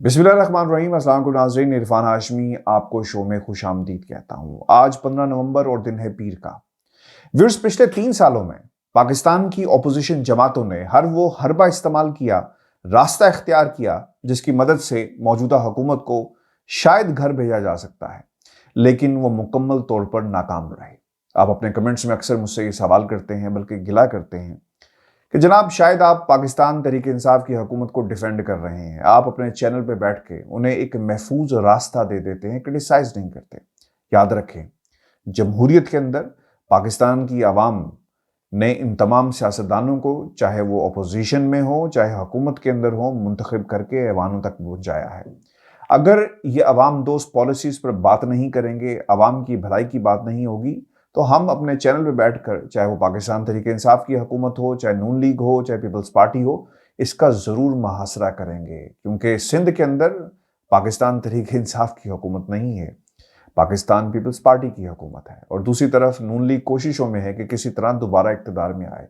बिस्मिल्लाहिर्रहमानिर्रहीम। अस्सलाम वालेकुम नाज़रीन, इरफान हाशमी आपको शो में खुशामदीद कहता हूँ। आज 15 नवंबर और दिन है पीर का। व्यूअर्स, पिछले 3 सालों में पाकिस्तान की ऑपोजिशन जमातों ने हर वो हरबा इस्तेमाल किया, रास्ता इख्तियार किया जिसकी मदद से मौजूदा हुकूमत को शायद घर भेजा जा सकता है, लेकिन वो मुकम्मल तौर पर नाकाम रहे। आप अपने कमेंट्स में अक्सर मुझसे ये सवाल करते हैं, बल्कि गिला करते हैं कि जनाब शायद आप पाकिस्तान तहरीक इंसाफ की हुकूमत को डिफेंड कर रहे हैं। आप अपने चैनल पे बैठ के उन्हें एक महफूज रास्ता दे देते हैं, क्रिटिसाइज नहीं करते। याद रखें, जमहूरियत के अंदर पाकिस्तान की आवाम ने इन तमाम सियासतदानों को, चाहे वो अपोजिशन में हो चाहे हुकूमत के अंदर हो, मुंतखब करके ऐवानों तक पहुंचाया है। अगर ये अवाम दोस्त पॉलिसीज पर बात नहीं करेंगे, अवाम की भलाई की बात नहीं होगी, तो हम अपने चैनल पे बैठकर, चाहे वो पाकिस्तान तहरीक इंसाफ की हुकूमत हो, चाहे नून लीग हो, चाहे पीपल्स पार्टी हो, इसका ज़रूर मुहासरा करेंगे। क्योंकि सिंध के अंदर पाकिस्तान तहरीक इंसाफ की हुकूमत नहीं है, पाकिस्तान पीपल्स पार्टी की हुकूमत है। और दूसरी तरफ नून लीग कोशिशों में है कि किसी तरह दोबारा इक़्तिदार में आए।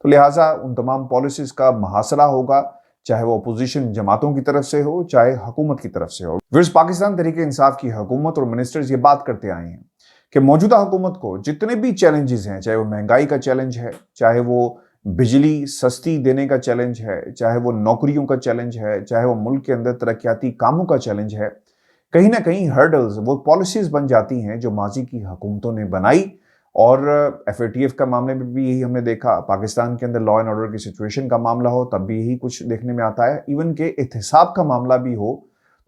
तो लिहाजा उन तमाम पॉलिसीज़ का मुहासरा होगा, चाहे वो अपोजिशन जमातों की तरफ से हो, चाहे हुकूमत की तरफ से हो। फिर पाकिस्तान तहरीक इंसाफ की हुकूमत और मिनिस्टर्स ये बात करते आए हैं कि मौजूदा हुकूमत को जितने भी चैलेंजेस हैं, चाहे वो महंगाई का चैलेंज है, चाहे वो बिजली सस्ती देने का चैलेंज है, चाहे वो नौकरियों का चैलेंज है, चाहे वो मुल्क के अंदर तरक्याती कामों का चैलेंज है, कहीं ना कहीं हर्डल्स वो पॉलिसीज बन जाती हैं जो माजी की हुकूमतों ने बनाई। और FATF का मामले में भी यही हमने देखा। पाकिस्तान के अंदर लॉ एंड ऑर्डर की सिचुएशन का मामला हो तब भी यही कुछ देखने में आता है। इवन के एहतिसाब का मामला भी हो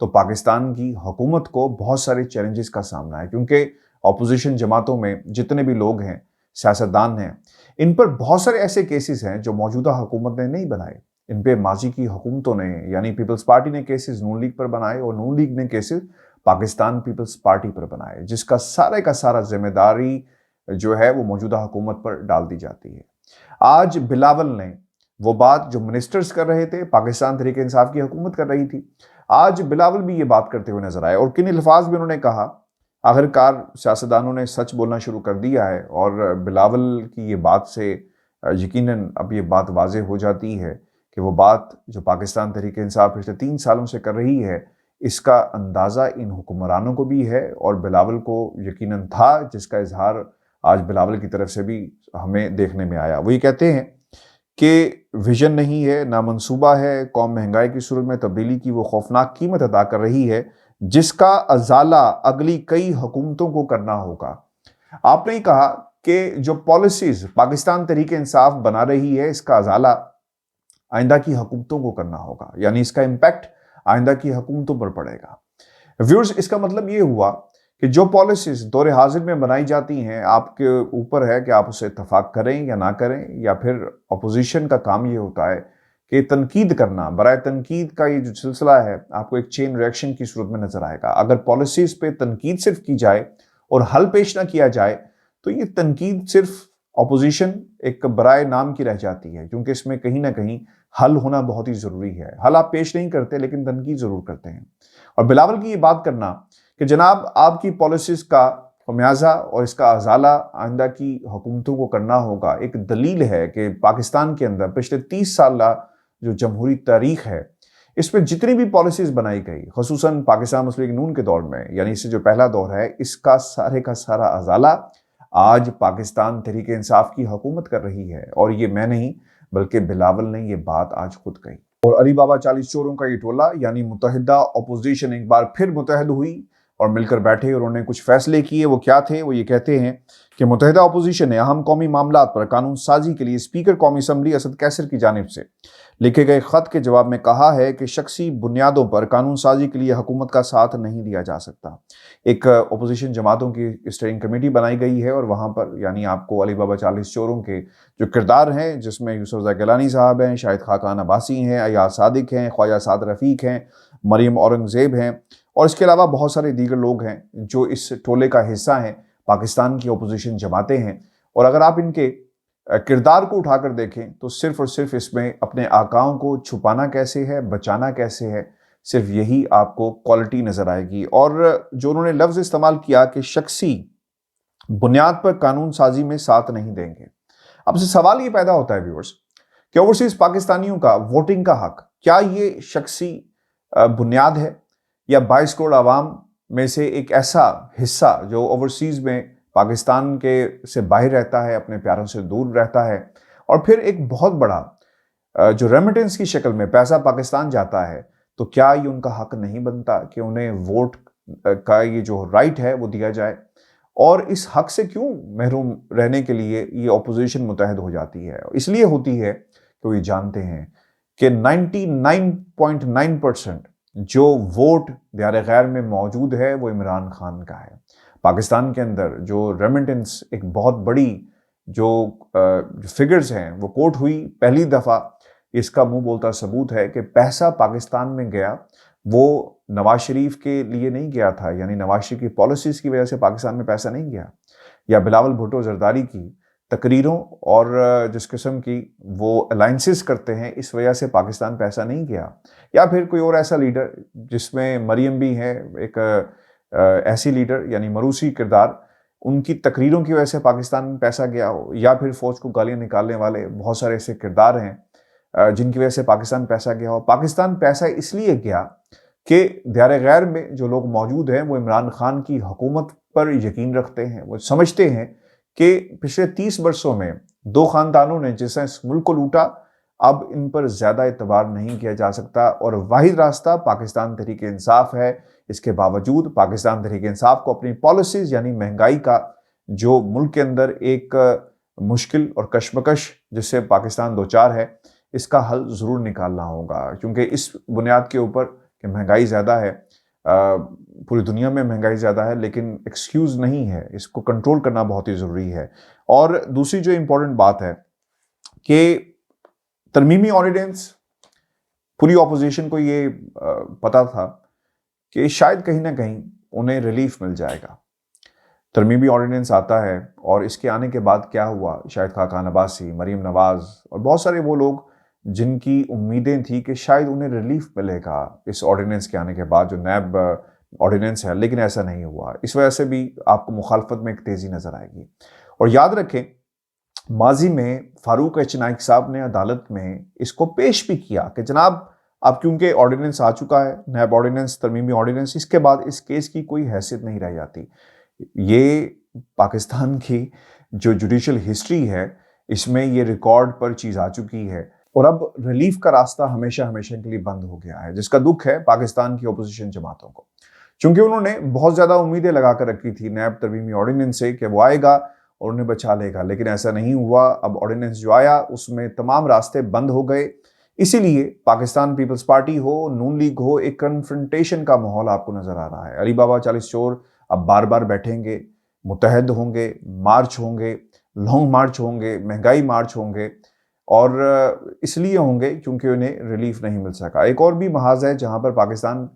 तो पाकिस्तान की हुकूमत को बहुत सारे चैलेंजेस का सामना है, क्योंकि ऑपोजिशन जमातों में जितने भी लोग हैं, सियासतदान हैं, इन पर बहुत सारे ऐसे केसेस हैं जो मौजूदा हुकूमत ने नहीं बनाए। इन पे माजी की हुकूमतों ने, यानी पीपल्स पार्टी ने केसेस नून लीग पर बनाए और नून लीग ने केसेस पाकिस्तान पीपल्स पार्टी पर बनाए, जिसका सारे का सारा जिम्मेदारी जो है वो मौजूदा हुकूमत पर डाल दी जाती है। आज बिलावल ने वो बात जो मिनिस्टर्स कर रहे थे, पाकिस्तान तहरीक इंसाफ की हुकूमत कर रही थी, आज बिलावल भी ये बात करते हुए नजर आए। और किन अल्फाज में उन्होंने कहा, आखिरकार सियासतदानों ने सच बोलना शुरू कर दिया है। और बिलावल की ये बात से यकीनन अब ये बात वाज़ेह हो जाती है कि वो बात जो पाकिस्तान तहरीक इंसाफ पिछले 3 सालों से कर रही है, इसका अंदाज़ा इन हुक्मरानों को भी है और बिलावल को यकीनन था, जिसका इजहार आज बिलावल की तरफ से भी हमें देखने में आया। वो ये कहते हैं कि विजन नहीं है, ना मंसूबा है, कौम महंगाई की सूरत में तब्दीली की वो खौफनाक कीमत अदा कर रही है, जिसका अजाला अगली कई हुकूमतों को करना होगा। आपने ही कहा कि जो पॉलिसीज पाकिस्तान तहरीक इंसाफ बना रही है, इसका अजाला आइंदा की हुकूमतों को करना होगा, यानी इसका इम्पैक्ट आइंदा की हुकूमतों पर पड़ेगा। व्यूअर्स, इसका मतलब ये हुआ कि जो पॉलिसीज दौर हाजिर में बनाई जाती हैं, आपके ऊपर है कि आप उससे इत्तफाक करें या ना करें, या फिर अपोजिशन का काम ये होता है कि तनकीद करना। बराए तनकीद का ये जो सिलसिला है, आपको एक चेन रिएक्शन की सूरत में नजर आएगा। अगर पॉलिसीज पे तनकीद सिर्फ की जाए और हल पेश ना किया जाए, तो ये तनकीद सिर्फ अपोजिशन एक बराए नाम की रह जाती है, क्योंकि इसमें कहीं ना कहीं हल होना बहुत ही जरूरी है। हल आप पेश नहीं करते, लेकिन तनकीद जरूर करते हैं। और बिलावल की ये बात करना कि जनाब आपकी पॉलिसीज का खमियाजा और इसका अजाला आइंदा की हुकूमतों को करना होगा, एक दलील है कि पाकिस्तान के अंदर पिछले 30 साल जो जमहूरी तारीख है, इसमें जितनी भी पॉलिसीज बनाई गई, खुसूसन पाकिस्तान मुस्लिम लीग नून के दौर में, यानी इससे जो पहला दौर है, इसका सारे का सारा अजाला आज पाकिस्तान तहरीक इंसाफ की हुकूमत कर रही है। और ये मैं नहीं, बल्कि बिलावल ने ये बात आज खुद कही। और अली बाबा 40 चोरों का ये टोला, यानी मुत्तहिदा अपोजिशन, एक बार फिर मुतहद हुई और मिलकर बैठे और उन्होंने कुछ फैसले किए। वो क्या थे? वो ये कहते हैं कि मुत्तहिदा अपोजिशन ने अहम कौमी मामलात पर कानून साजी के लिए स्पीकर कौमी असम्बली असद कैसर की जानिब से लिखे गए खत के जवाब में कहा है कि शख्सी बुनियादों पर कानून साजी के लिए हुकूमत का साथ नहीं दिया जा सकता। एक अपोजिशन जमातों की स्टेयरिंग कमेटी बनाई गई है और वहाँ पर यानी आपको अली बाबा 40 चोरों के जो किरदार हैं, जिसमें यूसुफ गिलानी साहब हैं, शाहिद खाकान अब्बासी हैं, अयाज सादिक हैं, ख्वाजा साद रफ़ीक हैं, मरियम औरंगज़ेब हैं, और इसके अलावा बहुत सारे दीगर लोग हैं जो इस टोले का हिस्सा हैं, पाकिस्तान की अपोजिशन जमातें हैं। और अगर आप इनके किरदार को उठाकर देखें तो सिर्फ और सिर्फ इसमें अपने आकाओं को छुपाना कैसे है, बचाना कैसे है, सिर्फ यही आपको क्वालिटी नजर आएगी। और जो उन्होंने लफ्ज इस्तेमाल किया कि शख्सी बुनियाद पर कानून साजी में साथ नहीं देंगे, अब से सवाल ये पैदा होता है व्यूअर्स कि ओवरसीज पाकिस्तानियों का वोटिंग का हक, क्या ये शख्सी बुनियाद है, या 22 करोड़ आवाम में से एक ऐसा हिस्सा जो ओवरसीज में पाकिस्तान के से बाहर रहता है, अपने प्यारों से दूर रहता है, और फिर एक बहुत बड़ा जो रेमिटेंस की शक्ल में पैसा पाकिस्तान जाता है, तो क्या ये उनका हक नहीं बनता कि उन्हें वोट का ये जो राइट है वो दिया जाए? और इस हक से क्यों महरूम रहने के लिए ये ऑपोजिशन मुतहद हो जाती है? इसलिए होती है कि वो ये जानते हैं कि 99.9% जो वोट दियार गैर में मौजूद है वो इमरान खान का है। पाकिस्तान के अंदर जो रेमिटेंस एक बहुत बड़ी जो फिगर्स हैं वो कोट हुई पहली दफ़ा, इसका मुंह बोलता सबूत है कि पैसा पाकिस्तान में गया वो नवाज शरीफ के लिए नहीं गया था, यानी नवाज शरीफ की पॉलिसीज़ की वजह से पाकिस्तान में पैसा नहीं गया, या बिलावल भुट्टो जरदारी की तकरीरों और जिस किस्म की वो अलाइंसेस करते हैं इस वजह से पाकिस्तान पैसा नहीं गया, या फिर कोई और ऐसा लीडर जिसमें मरियम भी है, एक ऐसी लीडर यानी मरूसी किरदार, उनकी तकरीरों की वजह से पाकिस्तान में पैसा गया हो, या फिर फ़ौज को गालियाँ निकालने वाले बहुत सारे ऐसे किरदार हैं जिनकी वजह से पाकिस्तान पैसा गया हो। पाकिस्तान पैसा इसलिए गया कि दियार गैर में जो लोग मौजूद हैं वो इमरान खान की हुकूमत पर यकीन रखते हैं, वो समझते हैं कि पिछले 30 वर्षों में दो ख़ानदानों ने जिस इस मुल्क को लूटा, अब इन पर ज़्यादा एतबार नहीं किया जा सकता, और वाहिद रास्ता पाकिस्तान तहरीक इंसाफ है। इसके बावजूद पाकिस्तान तहरीक इंसाफ को अपनी पॉलिसीज़ यानी महंगाई का जो मुल्क के अंदर एक मुश्किल और कशमकश जिससे पाकिस्तान दो चार है, इसका हल ज़रूर निकालना होगा, क्योंकि इस बुनियाद के ऊपर कि महंगाई ज़्यादा है, पूरी दुनिया में महंगाई ज़्यादा है, लेकिन एक्सक्यूज़ नहीं है, इसको कंट्रोल करना बहुत ही ज़रूरी है। और दूसरी जो इम्पोर्टेंट बात है कि तरमीमी ऑर्डिनेंस, पूरी ऑपोजिशन को ये पता था कि शायद कहीं ना कहीं उन्हें रिलीफ मिल जाएगा। तरमीमी ऑर्डिनेंस आता है और इसके आने के बाद क्या हुआ, शाहिद खाकान अब्बासी, मरीम नवाज़ और बहुत सारे वो लोग जिनकी उम्मीदें थी कि शायद उन्हें रिलीफ मिलेगा इस ऑर्डिनेंस के आने के बाद, जो नैब ऑर्डिनेंस है, लेकिन ऐसा नहीं हुआ। इस वजह से भी आपको मुखालफत में एक तेज़ी नज़र आएगी। और याद रखें, माजी में फारूक एच नाइक साहब ने अदालत में इसको पेश भी किया कि जनाब अब क्योंकि ऑर्डिनेंस आ चुका है, नैब ऑर्डिनेंस, तरमीमी ऑर्डिनेंस, इसके बाद इस केस की कोई हैसियत नहीं रह जाती। ये पाकिस्तान की जो जुडिशल हिस्ट्री है इसमें ये रिकॉर्ड पर चीज़ आ चुकी है, और अब रिलीफ का रास्ता हमेशा हमेशा के लिए बंद हो गया है, जिसका दुख है पाकिस्तान की अपोजिशन जमातों को, क्योंकि उन्होंने बहुत ज़्यादा उम्मीदें लगा कर रखी थी नैब तरमीमी ऑर्डिनेंस से कि वो आएगा और उन्हें बचा लेगा, लेकिन ऐसा नहीं हुआ। अब ऑर्डिनेंस जो आया उसमें तमाम रास्ते बंद हो गए। इसीलिए पाकिस्तान पीपल्स पार्टी हो, नून लीग हो, एक कन्फ्रंटेशन का माहौल आपको नजर आ रहा है। अली बाबा 40 चोर अब बार बार बैठेंगे, मुतहद होंगे, मार्च होंगे, लॉन्ग मार्च होंगे, महंगाई मार्च होंगे, और इसलिए होंगे क्योंकि उन्हें रिलीफ नहीं मिल सका। एक और भी महाज है जहां पर पाकिस्तान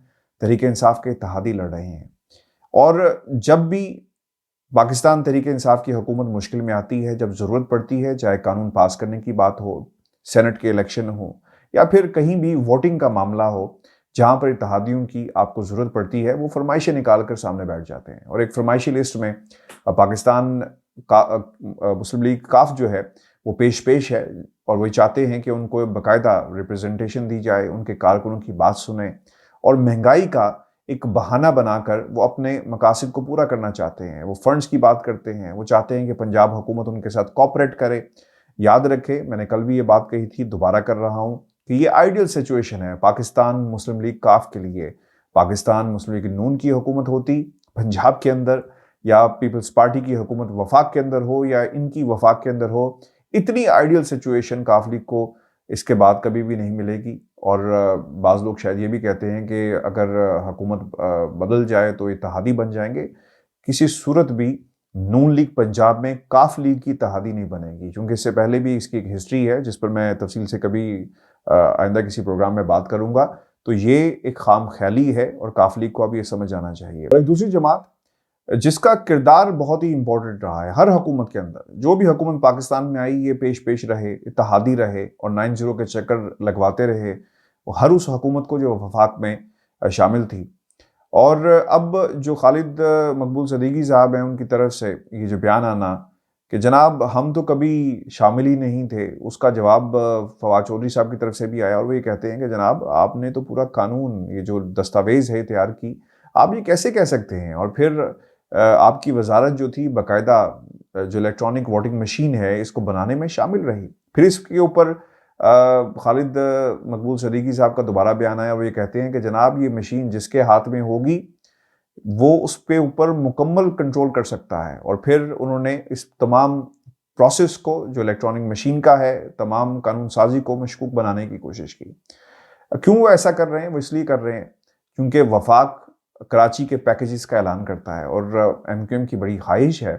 तहरीक इंसाफ के इत्तेहादी लड़ रहे हैं, और जब भी पाकिस्तान तहरीक इंसाफ की हुकूमत मुश्किल में आती है, जब ज़रूरत पड़ती है, चाहे कानून पास करने की बात हो, सेनेट के इलेक्शन हो, या फिर कहीं भी वोटिंग का मामला हो, जहां पर इत्तेहादियों की आपको ज़रूरत पड़ती है, वो फरमाइशें निकाल कर सामने बैठ जाते हैं। और एक फरमाइशी लिस्ट में पाकिस्तान का मुस्लिम लीग काफ जो है वो पेश है, और वही चाहते हैं कि उनको बाकायदा रिप्रेजेंटेशन दी जाए, उनके कारकुनों की बात सुने, और महंगाई का एक बहाना बनाकर वो अपने मकासद को पूरा करना चाहते हैं। वो फंड्स की बात करते हैं, वो चाहते हैं कि पंजाब हुकूमत उनके साथ कोऑपरेट करे। याद रखें, मैंने कल भी ये बात कही थी, दोबारा कर रहा हूँ कि ये आइडियल सिचुएशन है पाकिस्तान मुस्लिम लीग काफ के लिए। पाकिस्तान मुस्लिम लीग नून की हुकूमत होती पंजाब के अंदर, या पीपल्स पार्टी की हुकूमत वफाक के अंदर हो, या इनकी वफाक के अंदर हो, इतनी आइडियल सिचुएशन काफ लीग को इसके बाद कभी भी नहीं मिलेगी। और बाज़ लोग शायद ये भी कहते हैं कि अगर हुकूमत बदल जाए तो इत्तेहादी बन जाएंगे। किसी सूरत भी नून लीग पंजाब में काफ लीग की इत्तेहादी नहीं बनेगी, क्योंकि इससे पहले भी इसकी एक हिस्ट्री है जिस पर मैं तफसील से कभी आइंदा किसी प्रोग्राम में बात करूंगा। तो ये एक खाम ख्याली है और काफ लीग को अब ये समझ आना चाहिए। और एक दूसरी जमात जिसका किरदार बहुत ही इंपॉर्टेंट रहा है हर हुकूमत के अंदर, जो भी हुकूमत पाकिस्तान में आई ये पेश रहे, इत्तेहादी रहे, और 9-0 के चक्कर लगवाते रहे हर उस हुकूमत को जो वफाक में शामिल थी। और अब जो खालिद मकबूल सदीकी साहब हैं, उनकी तरफ से ये जो बयान आना कि जनाब हम तो कभी शामिल ही नहीं थे। उसका जवाब फवाद चौधरी साहब की तरफ से भी आया और वो ये कहते हैं कि जनाब आपने तो पूरा कानून, ये जो दस्तावेज़ है तैयार की, आप ये कैसे कह सकते हैं? और फिर आपकी वजारत जो थी बाकायदा जो इलेक्ट्रॉनिक वोटिंग मशीन है इसको बनाने में शामिल रही। फिर इसके ऊपर खालिद मकबूल सदीकी साहब का दोबारा बयान आया, वो ये कहते हैं कि जनाब ये मशीन जिसके हाथ में होगी वो उस पे ऊपर मुकम्मल कंट्रोल कर सकता है। और फिर उन्होंने इस तमाम प्रोसेस को जो इलेक्ट्रॉनिक मशीन का है, तमाम कानून साजी को मशकूक बनाने की कोशिश की। क्यों वो ऐसा कर रहे हैं? वो इसलिए कर रहे हैं क्योंकि वफाक कराची के पैकेजेस का ऐलान करता है और एमक्यूएम की बड़ी ख्वाहिश है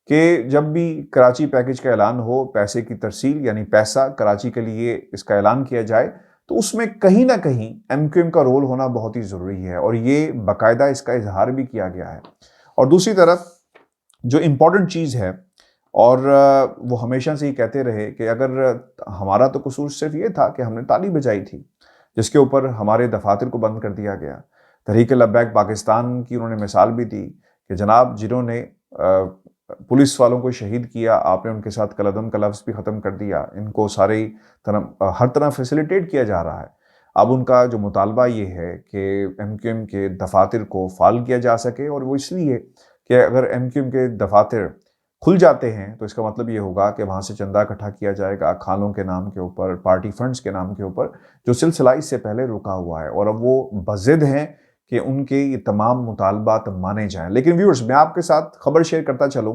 कि जब भी कराची पैकेज का ऐलान हो, पैसे की तरसील यानी पैसा कराची के लिए इसका ऐलान किया जाए, तो उसमें कहीं ना कहीं एमक्यूएम का रोल होना बहुत ही ज़रूरी है और ये बाकायदा इसका इजहार भी किया गया है। और दूसरी तरफ जो इम्पोर्टेंट चीज़ है, और वो हमेशा से ही कहते रहे कि अगर हमारा तो कसूर सिर्फ ये था कि हमने ताली बजाई थी, जिसके ऊपर हमारे दफातर को बंद कर दिया गया। तहरीक लब्बैक पाकिस्तान की उन्होंने मिसाल भी दी कि जनाब जिन्होंने पुलिस वालों को शहीद किया, आपने उनके साथ कलदम का लफ्ज़ भी ख़त्म कर दिया। इनको सारी तरह हर तरह फैसिलिटेट किया जा रहा है। अब उनका जो मुतालबा ये है कि एमक्यूएम के दफातर को फाल किया जा सके, और वो इसलिए कि अगर एमक्यूएम के दफातर खुल जाते हैं तो इसका मतलब ये होगा कि वहाँ से चंदा इकट्ठा किया जाएगा खालों के नाम के ऊपर, पार्टी फंड्स के नाम के ऊपर, जो सिलसिला इससे पहले रुका हुआ है। और अब वो बज़िद हैं कि उनके ये तमाम मुतालबात माने जाएं। लेकिन व्यूअर्स, मैं आपके साथ खबर शेयर करता चलूँ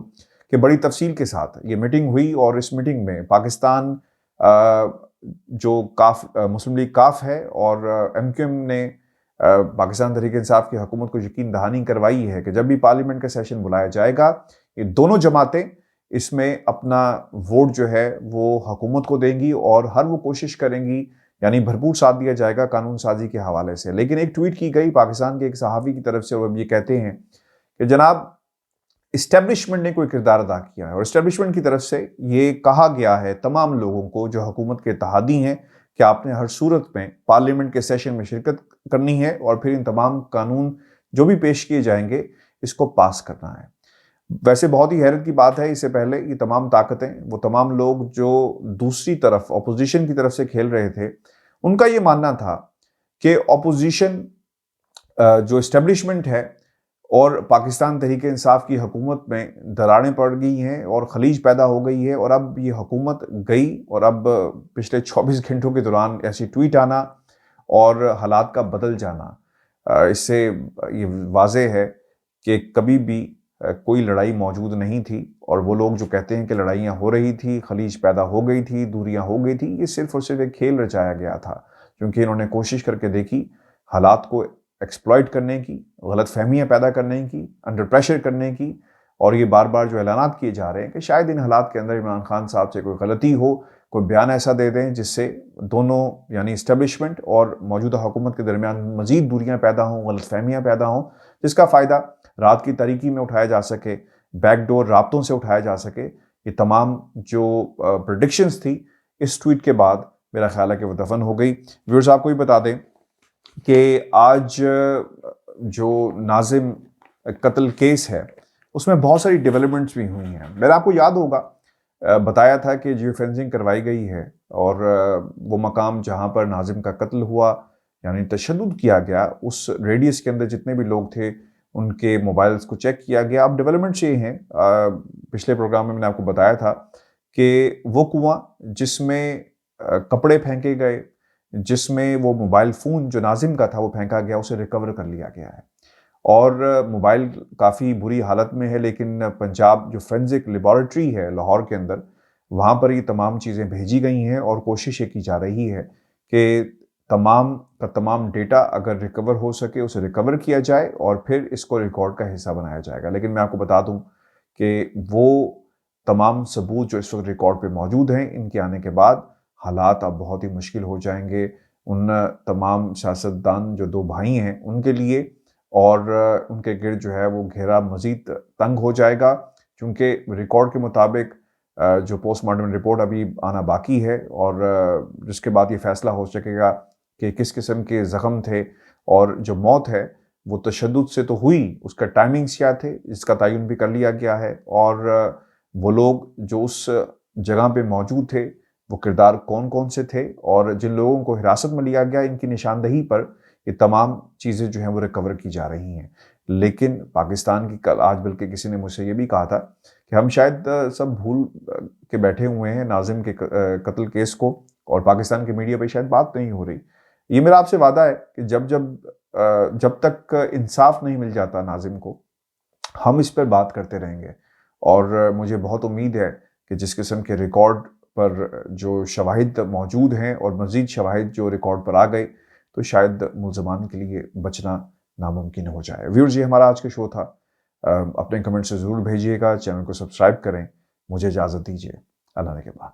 कि बड़ी तफसील के साथ ये मीटिंग हुई और इस मीटिंग में पाकिस्तान जो मुस्लिम लीग काफ है और एमक्यूएम ने पाकिस्तान तहरीक इंसाफ की हुकूमत को यकीन दहानी करवाई है कि जब भी पार्लियामेंट का सेशन बुलाया जाएगा, ये दोनों जमातें इसमें अपना वोट जो है वो हुकूमत को देंगी और हर वो कोशिश करेंगी, यानी भरपूर साथ दिया जाएगा कानून साजी के हवाले से। लेकिन एक ट्वीट की गई पाकिस्तान के एक सहाफ़ी की तरफ से, वो ये कहते हैं कि जनाब इस्टेब्लिशमेंट ने कोई किरदार अदा किया है और इस्टेब्लिशमेंट की तरफ से ये कहा गया है तमाम लोगों को जो हुकूमत के इत्तेहादी हैं कि आपने हर सूरत में पार्लियामेंट के सेशन में शिरकत करनी है और फिर इन तमाम कानून जो भी पेश किए जाएंगे इसको पास करना है। वैसे बहुत ही हैरत की बात है, इससे पहले ये तमाम ताकतें, वो तमाम लोग जो दूसरी तरफ अपोजिशन की तरफ से खेल रहे थे, उनका ये मानना था कि अपोजिशन जो इस्टेब्लिशमेंट है और पाकिस्तान तहरीक इंसाफ की हुकूमत में दरारें पड़ गई हैं और खलीज पैदा हो गई है। और अब ये हुकूमत गई और अब पिछले 24 घंटों के दौरान ऐसी ट्वीट आना और हालात का बदल जाना, इससे ये वाज़ेह है कि कभी भी कोई लड़ाई मौजूद नहीं थी। और वो लोग जो कहते हैं कि लड़ाइयाँ हो रही थी, खलीज पैदा हो गई थी, दूरियाँ हो गई थी, ये सिर्फ और सिर्फ एक खेल रचाया गया था, क्योंकि इन्होंने कोशिश करके देखी हालात को एक्सप्लॉइट करने की, गलत फहमियाँ पैदा करने की, अंडर प्रेशर करने की। और ये बार बार जो ऐलानात किए जा रहे हैं कि शायद इन हालात के अंदर इमरान खान साहब से कोई गलती हो, कोई बयान ऐसा दे दें जिससे दोनों यानी इस्टेब्लिशमेंट और मौजूदा हुकूमत के दरमियान मजीद दूरियाँ पैदा हों, गलत फहमियाँ पैदा हों, जिसका फ़ायदा रात की तारीकी में उठाया जा सके, बैकडोर राब्तों से उठाया जा सके। ये तमाम जो प्रेडिक्शंस थी इस ट्वीट के बाद मेरा ख्याल है कि वो दफन हो गई। व्यूअर्स, आपको भी बता दें कि आज जो नाजिम कत्ल केस है उसमें बहुत सारी डेवलपमेंट्स भी हुई हैं। मेरा आपको याद होगा बताया था कि जियो फेंसिंग करवाई गई है और वो मकाम जहाँ पर नाजिम का कत्ल हुआ, यानी तशद्दुद किया गया, उस रेडियस के अंदर जितने भी लोग थे उनके मोबाइल्स को चेक किया गया। अब डेवलपमेंट्स ये हैं, पिछले प्रोग्राम में मैंने आपको बताया था कि वो कुआं जिसमें कपड़े फेंके गए, जिसमें वो मोबाइल फ़ोन जो नाजिम का था वो फेंका गया, उसे रिकवर कर लिया गया है। और मोबाइल काफ़ी बुरी हालत में है, लेकिन पंजाब जो फोरेंसिक लेबॉरेटरी है लाहौर के अंदर, वहाँ पर ये तमाम चीज़ें भेजी गई हैं और कोशिश ये की जा रही है कि तमाम का तमाम डेटा अगर रिकवर हो सके उसे रिकवर किया जाए और फिर इसको रिकॉर्ड का हिस्सा बनाया जाएगा। लेकिन मैं आपको बता दूं कि वो तमाम सबूत जो इस वक्त रिकॉर्ड पे मौजूद हैं, इनके आने के बाद हालात अब बहुत ही मुश्किल हो जाएंगे उन तमाम सियासतदान जो दो भाई हैं उनके लिए, और उनके गिर्द जो है वो घेरा मज़ीद तंग हो जाएगा, क्योंकि रिकॉर्ड के मुताबिक जो पोस्टमार्टम रिपोर्ट अभी आना बाकी है और जिसके बाद ये फैसला हो सकेगा कि किस किस्म के ज़ख़म थे और जो मौत है वो तशद्दुद से तो हुई, उसका टाइमिंग्स क्या थे इसका तयन भी कर लिया गया है। और वो लोग जो उस जगह पे मौजूद थे वो किरदार कौन कौन से थे, और जिन लोगों को हिरासत में लिया गया इनकी निशानदही पर ये तमाम चीज़ें जो हैं वो रिकवर की जा रही हैं। लेकिन पाकिस्तान की कल आज बल्कि किसी ने मुझसे ये भी कहा था कि हम शायद सब भूल के बैठे हुए हैं नाजिम के कत्ल केस को, और पाकिस्तान के मीडिया पे शायद बात नहीं हो रही। ये मेरा आपसे वादा है कि जब तक इंसाफ नहीं मिल जाता नाजिम को, हम इस पर बात करते रहेंगे। और मुझे बहुत उम्मीद है कि जिस किस्म के रिकॉर्ड पर जो शवाहिद मौजूद हैं और मज़ीद शवाहिद जो रिकॉर्ड पर आ गए, तो शायद मुल्ज़मान के लिए बचना नामुमकिन हो जाए। व्यूअर्स, ये हमारा आज का शो था। अपने कमेंट्स ज़रूर भेजिएगा, चैनल को सब्सक्राइब करें। मुझे इजाज़त दीजिए। अल्लाह ने के बाद।